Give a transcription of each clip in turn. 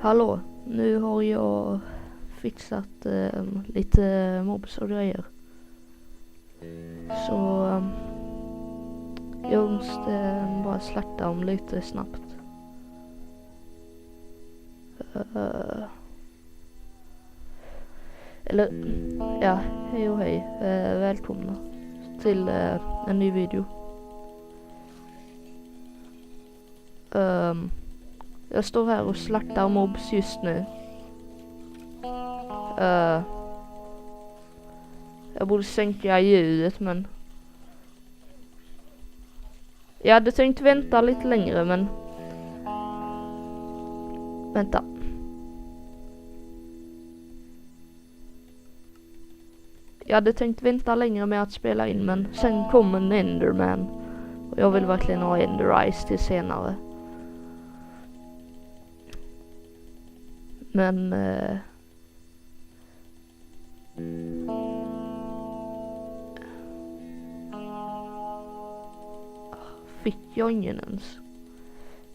Hallå, nu har jag fixat lite mobs och grejer. Så jag måste bara slakta dem lite snabbt. Eller, ja, hej och hej. Välkomna till en ny video. Jag står här och slaktar mobs just nu. Jag borde sänka ljudet, men jag hade tänkt vänta lite längre, men vänta. Jag hade tänkt vänta längre med att spela in, men sen kom en Enderman och jag vill verkligen ha Ender Eyes till senare. Men fick jag ingen ens.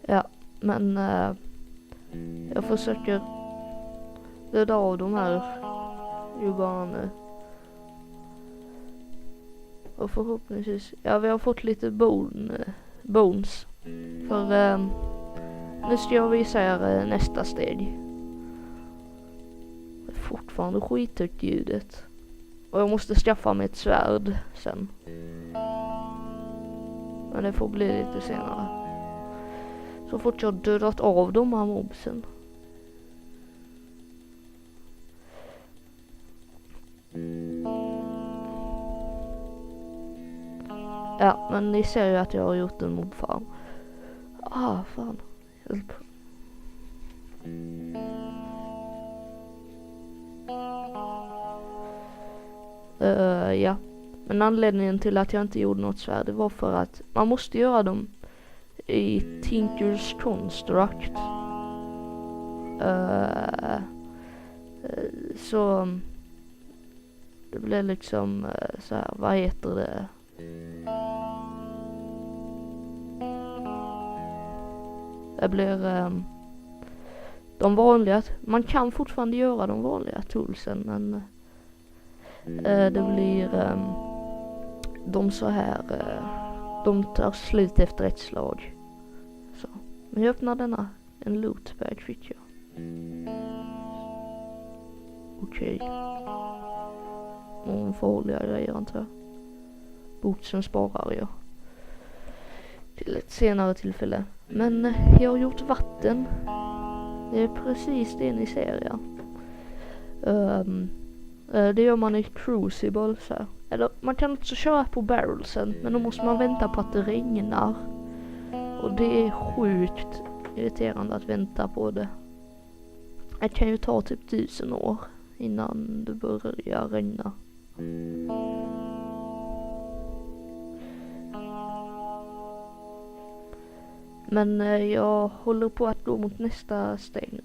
Ja, men jag försöker döda av de här jobbarna nu. Och förhoppningsvis, ja, vi har fått lite bones. För nu ska jag visa er nästa steg. Det är fortfarande skithögt ljudet. Och jag måste skaffa mig ett svärd sen. Men det får bli lite senare. Så fort jag dödat av de här mobsen. Ja, men ni ser ju att jag har gjort en mobfarm. Fan. Hjälp. Ja. Men anledningen till att jag inte gjorde något svärd, det var för att man måste göra dem i Tinkers Construct. Så det blev liksom så här, vad heter det? Det blir de vanliga, man kan fortfarande göra de vanliga toolsen, men det blir de så här, de tar slut efter ett slag. Så, men jag öppnar denna, en lootbag fick jag. Okej. Någon farliga grejer antar jag. Bootsen sparar jag till ett senare tillfälle. Men jag har gjort vatten. Det är precis det ni ser, ja. Det gör man i Crucible så här. Eller man kan också köra på barrelsen, men då måste man vänta på att det regnar. Och det är sjukt irriterande att vänta på det. Det kan ju ta typ 1000 år innan det börjar regna. Men jag håller på att gå mot nästa steg nu.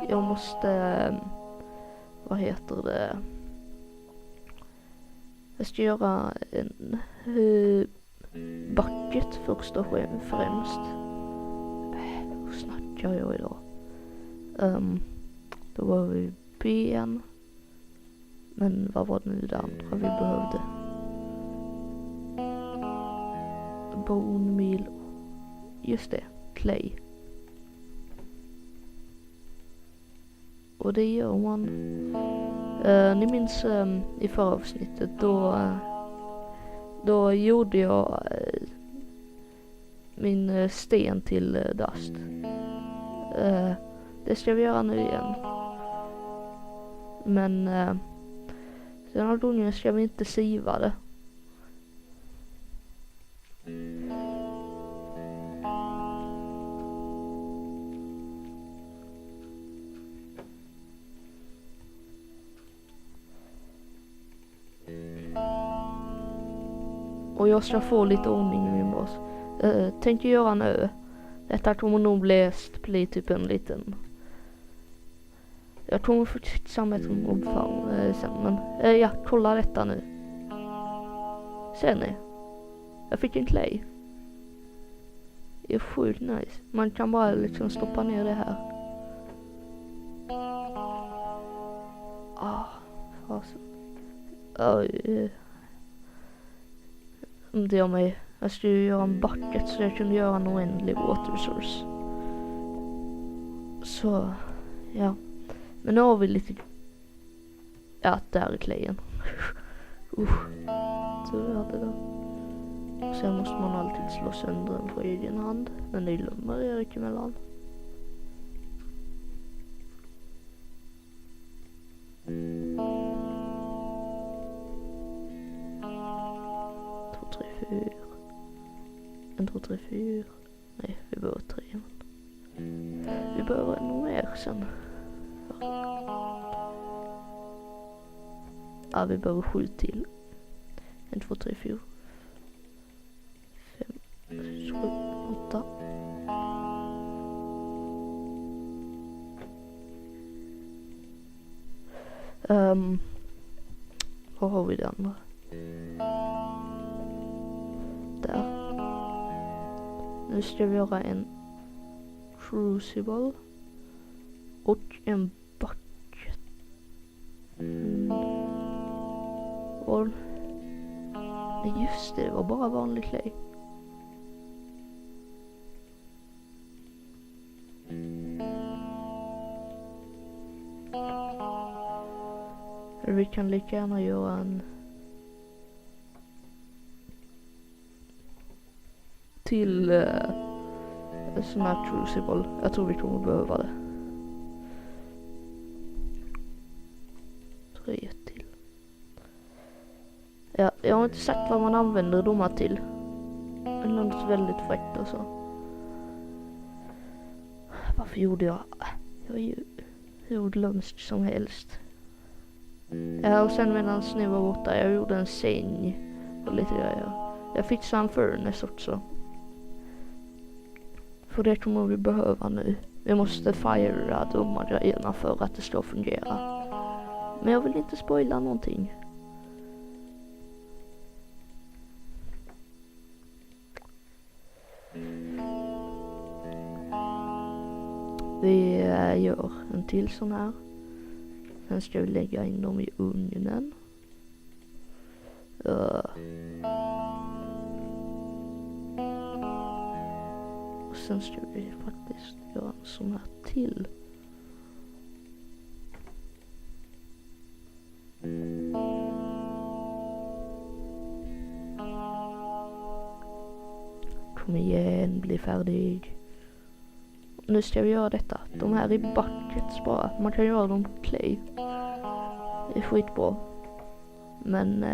Jag måste, vad heter det? Jag ska göra en bucket först och främst. Hur snackar jag idag? Då var vi ben. Men vad var det nu det andra vi behövde? Bone meal. Just det, clay. Och det gör man. Ni minns i förra avsnittet då gjorde jag min sten till dust. Det ska vi göra nu igen. Men den här gången ska vi inte siva det. Och jag ska få lite ordning i min bas. Tänker göra en ö. Detta kommer nog bli typ en liten... Jag kommer få fixa med ett mobfarm sen, men ja, kolla detta nu. Ser ni? Jag fick en clay. är sjukt nice. Man kan bara liksom stoppa ner det här. Fasen. Det gör mig. Jag skulle ju göra en bucket så jag kunde göra en oändlig water resource. Så, ja. Men nu har vi lite... Ja, där är clayen. Tur hade det. Sen måste man alltid slå sönder den på egen hand. Men det glömmer Erik emellan. En, två, tre, fyra. Nej, vi behöver 3. Vi behöver nog mer sen. Ja, vi behöver 7 till. 1, 2, 3, 4. 5, 7, 8. Var har vi den? Där. Nu ska vi göra en crucible och en bucket. Och nej, just det var bara vanlig clay. Vi kan lika gärna göra en till sån här crucible. Jag tror vi kommer behöva det. 3 till. Ja, jag har inte sett vad man använder de här till. Men något väldigt fräckt och så. Varför gjorde jag? Jag är ju hur lömsk som helst. Ja, och sen medan snö var borta, jag gjorde en säng och lite grejer. Jag fixade en furnace också. För det kommer vi behöva nu. Vi måste fira de här grejerna för att det ska fungera. Men jag vill inte spoila någonting. Vi gör en till sån här. Sen ska vi lägga in dem i ugnen. Och sen ska vi faktiskt göra en sån här till. Kom igen, bli färdig. Nu ska vi göra detta. De här är buckets bara. Man kan göra dem på clay. Det är skitbra. Men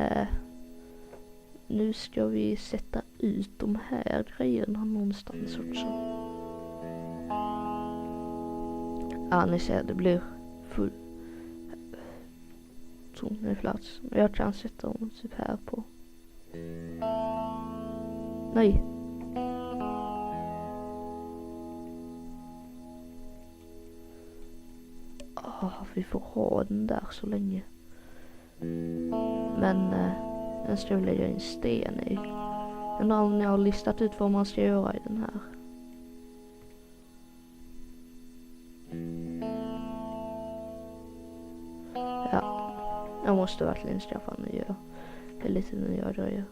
nu ska vi sätta ut de här grejerna någonstans också. Ja, ni ser, det blir full tom med plats. Jag kan sätta dem typ här på. Nej. Vi får ha den där så länge. Men den ska vi lägga in sten i. Undrar om ni har listat ut vad man ska göra i den här. Ja, jag måste verkligen skaffa nya. Det är lite nya grejer.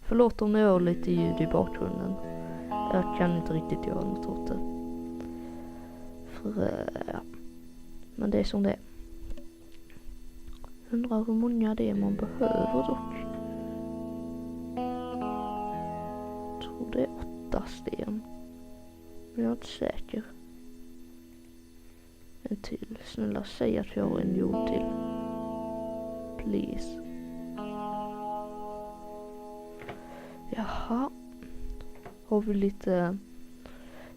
Förlåt om ni hör lite ljud i bakgrunden. Jag kan inte riktigt göra något åt det. Ja. Men det är som det är. Undrar hur många det är man behöver dock. Jag tror det är 8 sten. Men jag är inte säker. En till. Snälla säg att vi har en jord till. Please. Jaha. Har vi lite...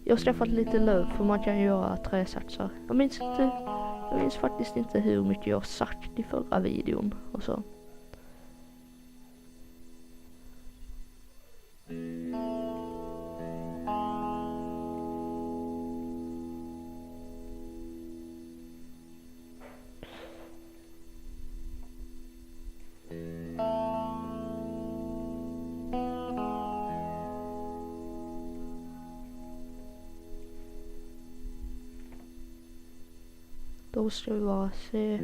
Jag har skaffat lite löv för man kan göra träsaxar. Jag minns faktiskt inte hur mycket jag har sagt i förra videon och så. Då ska vi bara se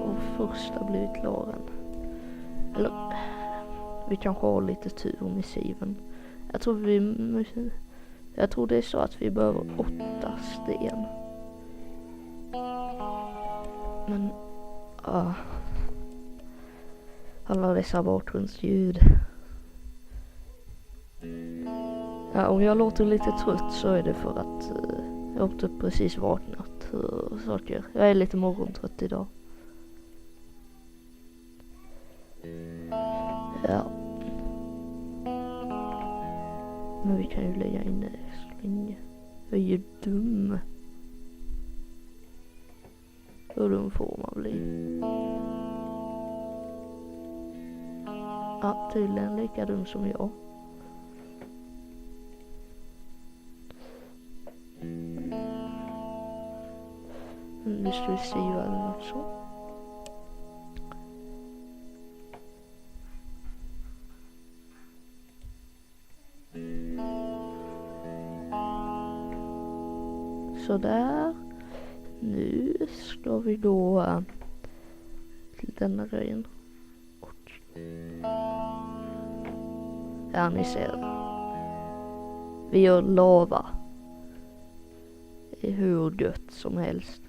om första blivit klar än. Eller, vi kanske har lite tur med siven. Jag tror det är så att vi behöver 8 sten. Men, alla dessa bakgrundsljud. Ja, om jag låter lite trött så är det för att jag har typ precis vaknat och saker. Jag är lite morgontrött idag. Ja. Men vi kan ju lägga in det så länge. Jag är ju dum. Hur dum får man bli? Ja, tydligen lika dum som jag. Nu ska vi se vad det något så. Så där. Nu ska vi då till denna grejen. Och ja, ni ser. Vi gör lava. Det är hur gött som helst.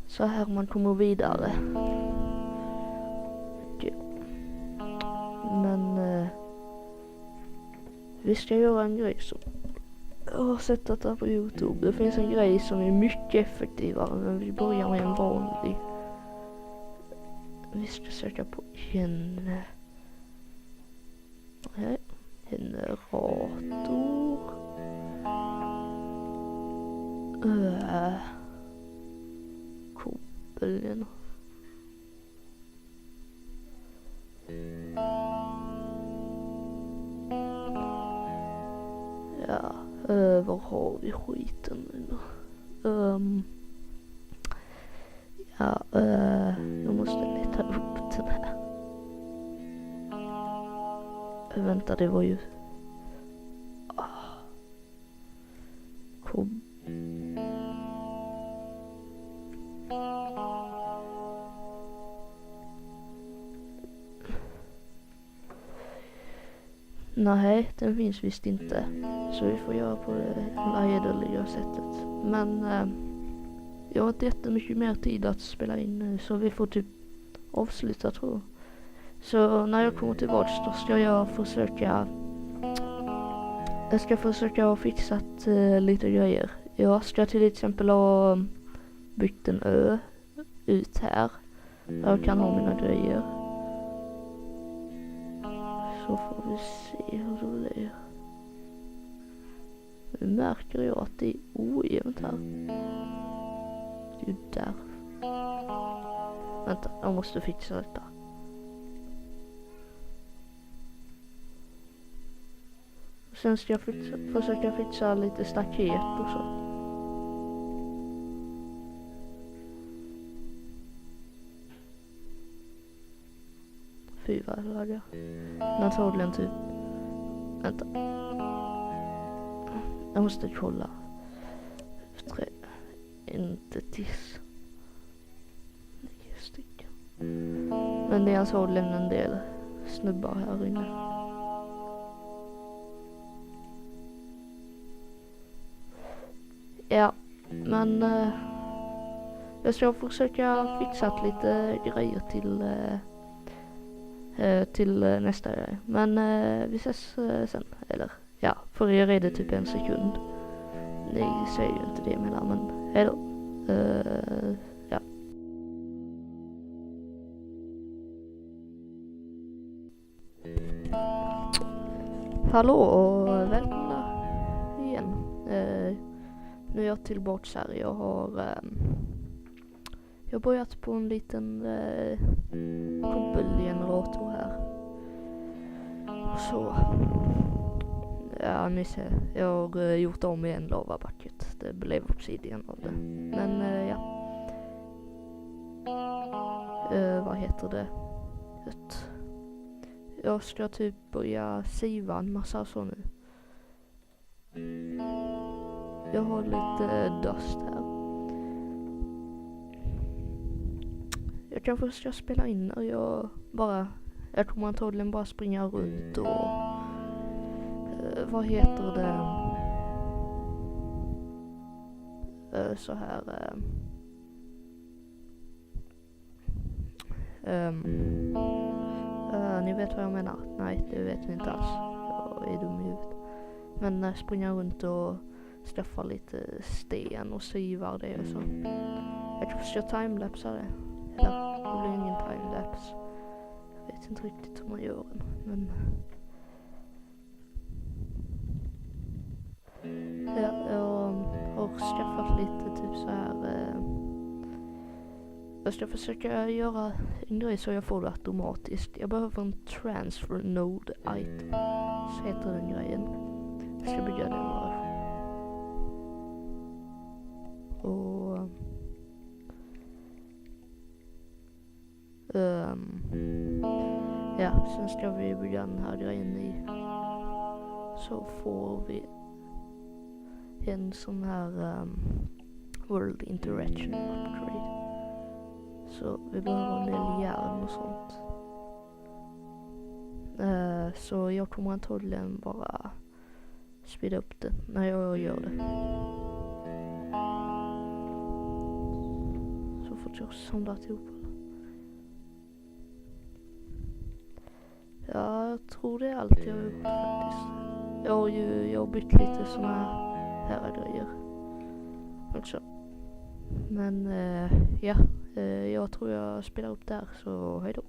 Så här man kommer vidare. Men vi ska göra en grej som jag har sett detta på YouTube. Det finns en grej som är mycket effektivare, men vi börjar med en vanlig. Vi ska söka på generator. Koppeln. Ja, var har vi skiten nu då? Jag måste leta upp den här. Vänta, det var ju... Nej, den finns visst inte. Så vi får göra på det hederliga sättet. Men jag har inte jättemycket mer tid att spela in nu, så vi får typ avsluta, tror jag. Så när jag kommer tillbaka då ska jag försöka... Jag ska försöka fixa lite grejer. Jag ska till exempel ha byggt en ö ut här. Där jag kan ha mina grejer. Så får vi se hur det blir. Nu märker jag att det är ojämnt här. Det är ju där. Vänta, jag måste fixa detta. Sen ska jag försöka fixa lite staket och så. Fy vad lagar. Antagligen typ. Vänta. Jag måste kolla. Inte tills. 9 stycken. Men det är antagligen en del snubbar här inne. Ja, men jag ska försöka fixa lite grejer till nästa grej. Men vi ses sen, eller ja, för er är det typ 1 sekund. Ni säger ju inte det emellan, men hejdå. Ja. Hallå och välkomna igen. Nu är jag tillbaka här. Jag har börjat på en liten koppelgenerator här. Så ja, ni ser, jag har gjort om i en lavabucket. Det blev obsidian av det. Men ja. Vad heter det? Jag ska typ börja siva en massa så nu. Jag har lite dust här. Jag kanske ska spela in när jag kommer antagligen bara springa runt och vad heter det, så här ni vet vad jag menar? Nej, det vet ni inte alls. Jag är dum i huvudet. Men springa runt och skaffa lite sten och se var det är och så. Jag kanske ska timelapsa det. Eller det blir ingen timelapse. Jag vet inte riktigt hur man gör den. Men jag har skaffat lite typ så här. Jag ska försöka göra en grej så jag får det automatiskt. Jag behöver en transfer node item. Så heter den grejen. Jag ska bygga den bara. Och ja, sen ska vi bygga den här grejen i. Så får vi en sån här world interaction upgrade. Så vi behöver en del järn och sånt. Så jag kommer antagligen bara speeda upp det när jag gör det. Så fort jag samlat ihop. Ja, jag tror det är allt jag har gjort faktiskt. Jag har bytt lite såna här grejer också. Men ja, jag tror jag spelar upp där, så hejdå.